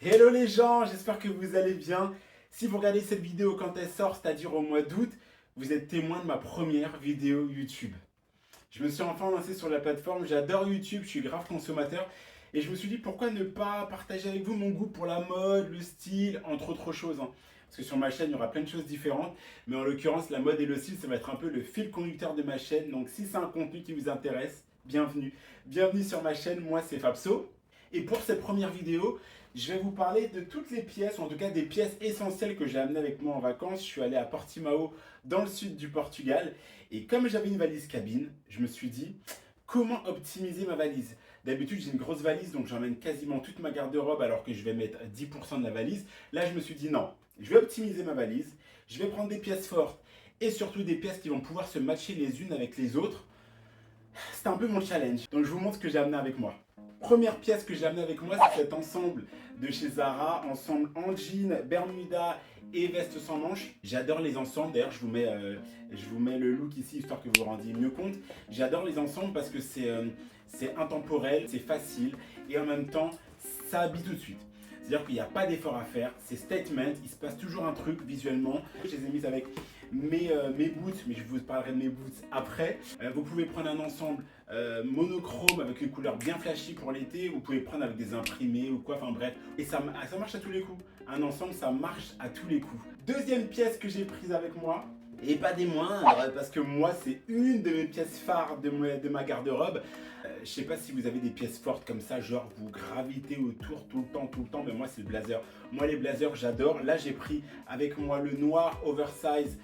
Hello les gens, j'espère que vous allez bien. Si vous regardez cette vidéo quand elle sort, c'est-à-dire au mois d'août, vous êtes témoin de ma première vidéo YouTube. Je me suis enfin lancé sur la plateforme, j'adore YouTube, je suis grave consommateur et je me suis dit pourquoi ne pas partager avec vous mon goût pour la mode, le style, entre autres choses, hein. Parce que sur ma chaîne, il y aura plein de choses différentes, mais en l'occurrence, la mode et le style, ça va être un peu le fil conducteur de ma chaîne. Donc si c'est un contenu qui vous intéresse, bienvenue. Bienvenue sur ma chaîne, moi c'est Fabso. Et pour cette première vidéo, je vais vous parler de toutes les pièces, ou en tout cas des pièces essentielles que j'ai amenées avec moi en vacances. Je suis allé à Portimao, dans le sud du Portugal. Et comme j'avais une valise cabine, je me suis dit, comment optimiser ma valise? D'habitude, j'ai une grosse valise, donc j'emmène quasiment toute ma garde-robe alors que je vais mettre 10% de la valise. Là, je me suis dit, non, je vais optimiser ma valise, je vais prendre des pièces fortes et surtout des pièces qui vont pouvoir se matcher les unes avec les autres. C'est un peu mon challenge. Donc, je vous montre ce que j'ai amené avec moi. Première pièce que j'ai amenée avec moi, c'est cet ensemble de chez Zara, ensemble en jean, bermuda et veste sans manches. J'adore les ensembles, d'ailleurs je vous mets le look ici histoire que vous vous rendiez mieux compte. J'adore les ensembles parce que c'est intemporel, c'est facile et en même temps ça habille tout de suite. C'est-à-dire qu'il n'y a pas d'effort à faire, c'est statement, il se passe toujours un truc visuellement. Je les ai mises avec mes boots, mais je vous parlerai de mes boots après. Vous pouvez prendre un ensemble monochrome avec une couleur bien flashy pour l'été. Vous pouvez prendre avec des imprimés ou quoi, enfin bref. Et ça marche à tous les coups. Un ensemble, ça marche à tous les coups. Deuxième pièce que j'ai prise avec moi, et pas des moindres, parce que moi, c'est une de mes pièces phares de ma garde-robe. Je sais pas si vous avez des pièces fortes comme ça, genre vous gravitez autour tout le temps, mais moi c'est le blazer. Moi les blazers j'adore. Là j'ai pris avec moi le noir oversize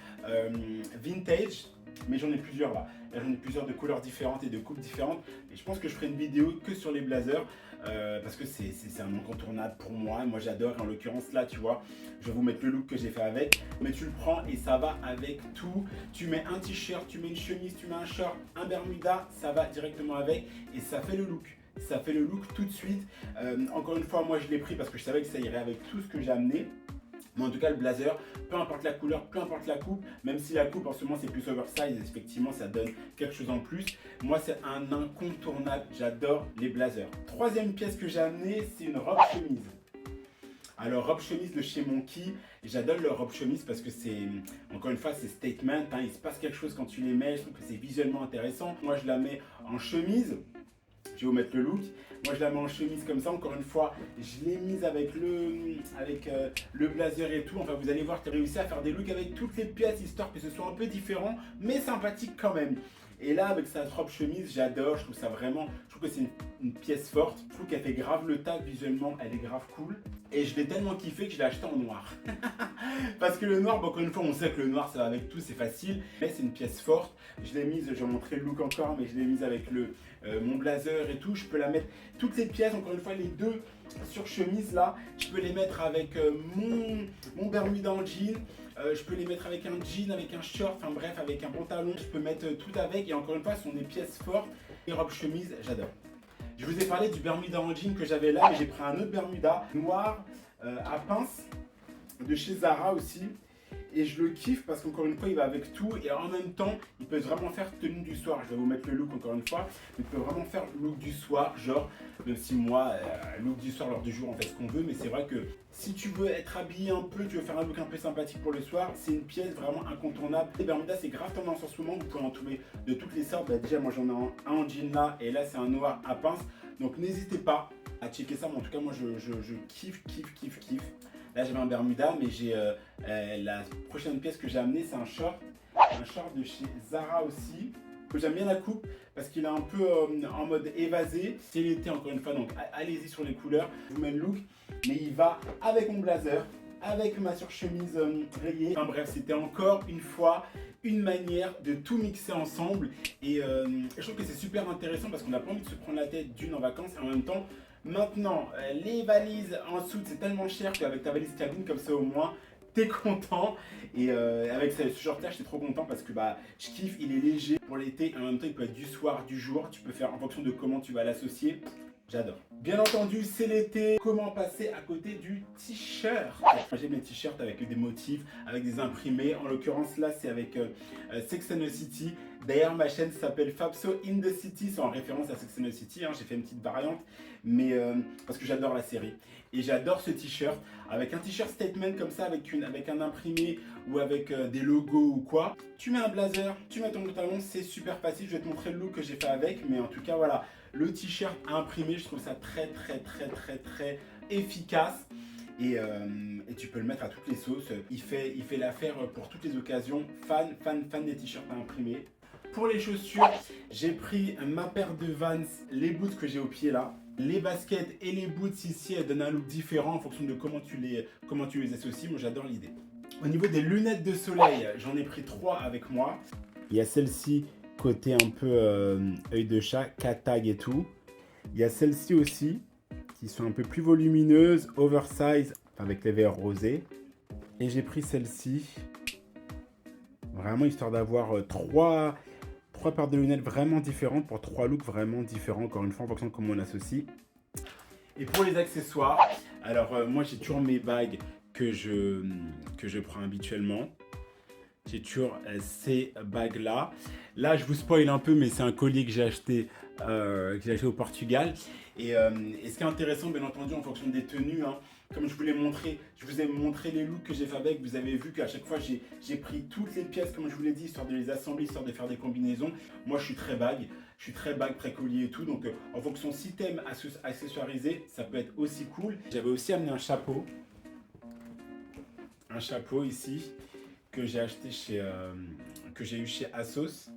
vintage, mais j'en ai plusieurs là. Là j'en ai plusieurs de couleurs différentes et de coupes différentes. Et je pense que je ferai une vidéo que sur les blazers. Parce que c'est un incontournable pour moi. Moi j'adore, en l'occurrence là tu vois, je vais vous mettre le look que j'ai fait avec. Mais tu le prends et ça va avec tout. Tu mets un t-shirt, tu mets une chemise, tu mets un short, un bermuda, ça va directement avec et ça fait le look. Ça fait le look tout de suite. Encore une fois, moi je l'ai pris parce que je savais que ça irait avec tout ce que j'ai amené. Mais en tout cas, le blazer, peu importe la couleur, peu importe la coupe, même si la coupe en ce moment c'est plus oversize, effectivement ça donne quelque chose en plus. Moi c'est un incontournable, j'adore les blazers. Troisième pièce que j'ai amenée, c'est une robe chemise. Alors robe chemise de chez Monkey, j'adore leur robe chemise parce que c'est, encore une fois, c'est statement, hein, il se passe quelque chose quand tu les mets, je trouve que c'est visuellement intéressant. Moi je la mets en chemise. Je vais vous mettre le look. Moi, je la mets en chemise comme ça. Encore une fois, je l'ai mise avec le blazer et tout. Enfin, vous allez voir, tu as réussi à faire des looks avec toutes les pièces, histoire que ce soit un peu différent, mais sympathique quand même. Et là, avec sa robe chemise, j'adore. Je trouve ça vraiment, je trouve que c'est une pièce forte. Je trouve qu'elle fait grave le taf visuellement. Elle est grave cool. Et je l'ai tellement kiffé que je l'ai acheté en noir. Parce que le noir, bon, encore une fois, on sait que le noir, ça va avec tout, c'est facile. Mais c'est une pièce forte. Je l'ai mise, je vais montrer le look encore, mais je l'ai mise avec mon blazer et tout. Je peux la mettre, toutes les pièces, encore une fois, les deux sur chemise là, je peux les mettre avec mon bermuda en jean. Je peux les mettre avec un jean, avec un short, enfin bref, avec un pantalon. Je peux mettre tout avec. Et encore une fois, ce sont des pièces fortes. Les robes chemises, j'adore. Je vous ai parlé du bermuda en jean que j'avais là, mais j'ai pris un autre bermuda noir à pince de chez Zara aussi. Et je le kiffe parce qu'encore une fois il va avec tout et en même temps il peut vraiment faire tenue du soir. Je vais vous mettre le look encore une fois, mais il peut vraiment faire look du soir, genre même si moi look du soir, lors du jour on fait ce qu'on veut, mais c'est vrai que si tu veux être habillé un peu, tu veux faire un look un peu sympathique pour le soir, c'est une pièce vraiment incontournable. Les bermudas c'est grave tendance en ce moment, vous pouvez en trouver de toutes les sortes. Bah, déjà moi j'en ai un en jean là et là c'est un noir à pince, donc n'hésitez pas à checker ça. Mais en tout cas moi je kiffe. Là j'avais un bermuda, mais j'ai la prochaine pièce que j'ai amenée, c'est un short de chez Zara aussi. Que j'aime bien la coupe parce qu'il est un peu en mode évasé. C'est l'été encore une fois, donc allez-y sur les couleurs. Je vous mets le look, mais il va avec mon blazer, avec ma surchemise rayée. Enfin bref, c'était encore une fois une manière de tout mixer ensemble. Et je trouve que c'est super intéressant parce qu'on n'a pas envie de se prendre la tête d'une en vacances et en même temps. Maintenant, les valises en soute, c'est tellement cher qu'avec ta valise cabine, comme ça au moins, t'es content. Et avec ce short-là, j'étais trop content parce que bah, je kiffe, il est léger pour l'été. En même temps, il peut être du soir, du jour. Tu peux faire en fonction de comment tu vas l'associer. J'adore. Bien entendu, c'est l'été. Comment passer à côté du t-shirt? Moi, j'ai mes t-shirts avec des motifs, avec des imprimés. En l'occurrence, là, c'est avec Sex and the City. D'ailleurs, ma chaîne s'appelle Fabso in the City. C'est en référence à Sex and the City. Hein. J'ai fait une petite variante, mais parce que j'adore la série. Et j'adore ce t-shirt. Avec un t-shirt statement comme ça, avec un imprimé ou avec des logos ou quoi. Tu mets un blazer, tu mets ton pantalon, c'est super facile. Je vais te montrer le look que j'ai fait avec. Mais en tout cas, voilà. Le t-shirt imprimé, je trouve ça très efficace. Et tu peux le mettre à toutes les sauces. Il fait l'affaire pour toutes les occasions. Fan des t-shirts à imprimer. Pour les chaussures, j'ai pris ma paire de Vans, les boots que j'ai au pied là. Les baskets et les boots ici, elles donnent un look différent en fonction de comment tu les associes. Moi, j'adore l'idée. Au niveau des lunettes de soleil, j'en ai pris 3 avec moi. Il y a celle-ci côté un peu œil de chat, cat-tag et tout. Il y a celles-ci aussi, qui sont un peu plus volumineuses, oversize, avec les verres rosés. Et j'ai pris celle-ci, vraiment histoire d'avoir 3 paires de lunettes vraiment différentes pour 3 looks vraiment différents, encore une fois, en fonction de comment on associe. Et pour les accessoires, alors moi j'ai toujours mes bagues que je prends habituellement. J'ai toujours ces bagues-là. Là, je vous spoil un peu, mais c'est un collier que j'ai acheté au Portugal. Et ce qui est intéressant, bien entendu, en fonction des tenues, hein, comme je vous ai montré les looks que j'ai fait avec. Vous avez vu qu'à chaque fois, j'ai pris toutes les pièces, comme je vous l'ai dit, histoire de les assembler, histoire de faire des combinaisons. Moi, je suis très bague. Je suis très bague, très collier et tout. Donc, en fonction, si t'aimes accessoiriser, ça peut être aussi cool. J'avais aussi amené un chapeau. Un chapeau ici que j'ai acheté que j'ai eu chez Asos.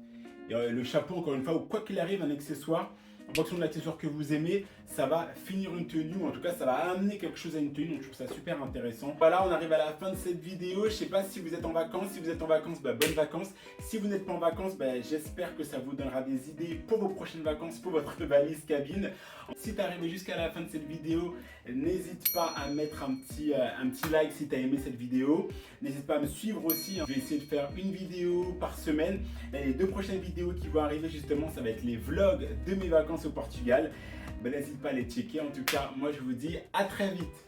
Et le chapeau, encore une fois, ou quoi qu'il arrive, un accessoire, en fonction de l'accessoire que vous aimez, ça va finir une tenue, ou en tout cas, ça va amener quelque chose à une tenue. Donc, je trouve ça super intéressant. Voilà, on arrive à la fin de cette vidéo. Je sais pas si vous êtes en vacances. Si vous êtes en vacances, bonnes vacances. Si vous n'êtes pas en vacances, j'espère que ça vous donnera des idées pour vos prochaines vacances, pour votre valise cabine. Si tu es arrivé jusqu'à la fin de cette vidéo, n'hésite pas à mettre un petit like si tu as aimé cette vidéo. N'hésite pas à me suivre aussi. Je vais essayer de faire une vidéo par semaine. Et les 2 prochaines vidéos qui vont arriver, justement, ça va être les vlogs de mes vacances au Portugal. N'hésite pas à les checker. En tout cas, moi, je vous dis à très vite.